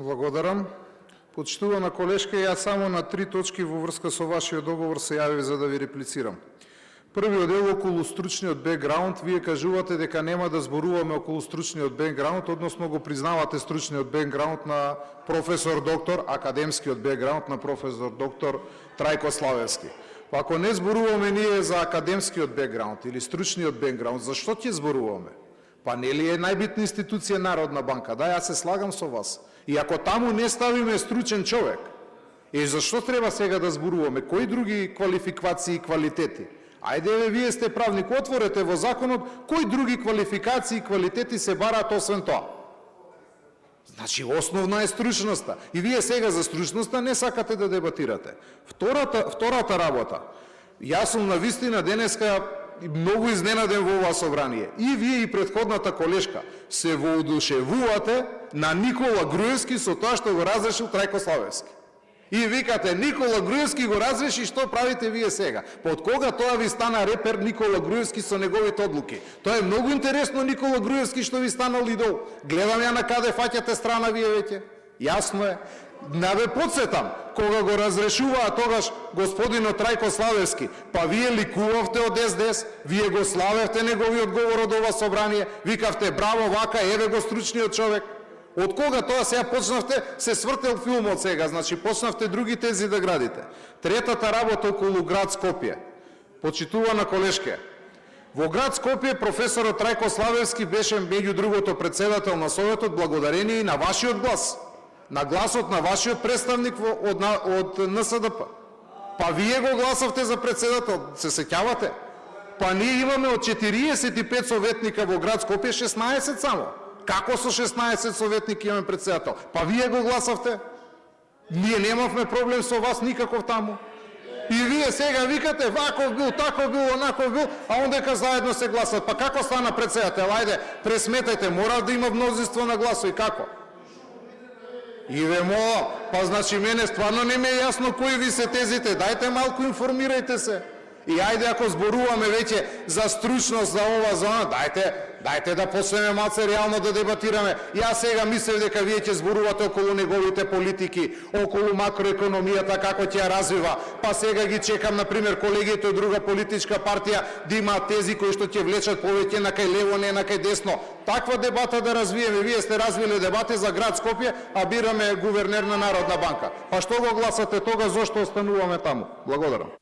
Благодарам. Почитувана колешка, јас само на 3 точки во врска со вашиот договор се јавив за да ви реплицирам. Првиот дел околу стручниот бекграунд, вие кажувате дека нема да зборуваме околу стручниот бекграунд, односно го признавате стручниот бекграунд на професор доктор, академскиот бекграунд на професор доктор Трајко Славевски. Па ако не зборуваме ние за академскиот бекграунд или стручниот бекграунд, зашто ќе зборуваме? Па нели е најбитна институција Народна банка? Да, јас се слагам со вас. И ако таму не ставиме стручен човек, зашто треба сега да зборуваме? Кои други квалификации и квалитети? Ајде, вие сте правник, отворете во законот кои други квалификации и квалитети се бараат освен тоа. Значи, основна е стручноста. И вие сега за стручноста не сакате да дебатирате. Втората работа. Јас сум навистина денеска многу изненаден во ова собрание. И вие и претходната колешка се воодушевувате на Никола Груевски со тоа што го разрешил Трајко Славевски. И викате, Никола Груевски го разреши, што правите вие сега? Под кога тоа ви стана репер Никола Груевски со неговите одлуки? Тоа е многу интересно, Никола Груевски, што ви станал идол. Гледам ја на каде фаќате страна вие веќе. Јасно е. Да ве подсетам, кога го разрешуваа тогаш господинот Трајко Славевски, па вие ликувавте од СДС, вие го славевте неговиот говор од ова собрание, викавте браво, вака, еве го стручниот човек. Од кога тоа сега почнавте, се свртел филмот сега, значи почнавте други тези да градите. Третата работа околу град Скопје. Почитувана колешке, во град Скопје професорот Трајко Славевски беше меѓу другото председател на Советот благодарение и на вашиот глас. На гласот на вашиот представник од НСДП. Па вие го гласавте за председател, се сеќавате? Па ние имаме од 45 советника во град Скопје 16 само. Како со 16 советники имаме председател? Па вие го гласавте. Ние немавме проблем со вас никаков таму. И вие сега викате, ваков бил, таков бил, онаков бил, а ондека заедно се гласат. Па како стана председател? Ајде, пресметајте, мора да има мнозинство на гласови. Како? И ве молам, па значи мене стварно не ме е јасно кои ви се тезите. Дајте малку информирајте се. И ајде ако зборуваме веќе за стручност за ова зона, дајте да почнеме малце реално да дебатираме. Јас сега мислев дека вие ќе зборувате околу неговите политики, околу макроекономијата, како ќе ја развива. Па сега ги чекам, например, колегите од друга политичка партија да имаат тези кои што ќе влечат повеќе на кај лево, не на кај десно. Таква дебата да развиеме. Вие сте развиле дебати за град Скопје, а бираме гувернер на Народна банка. Па што го гласате тога, зошто остануваме таму? Благодарам.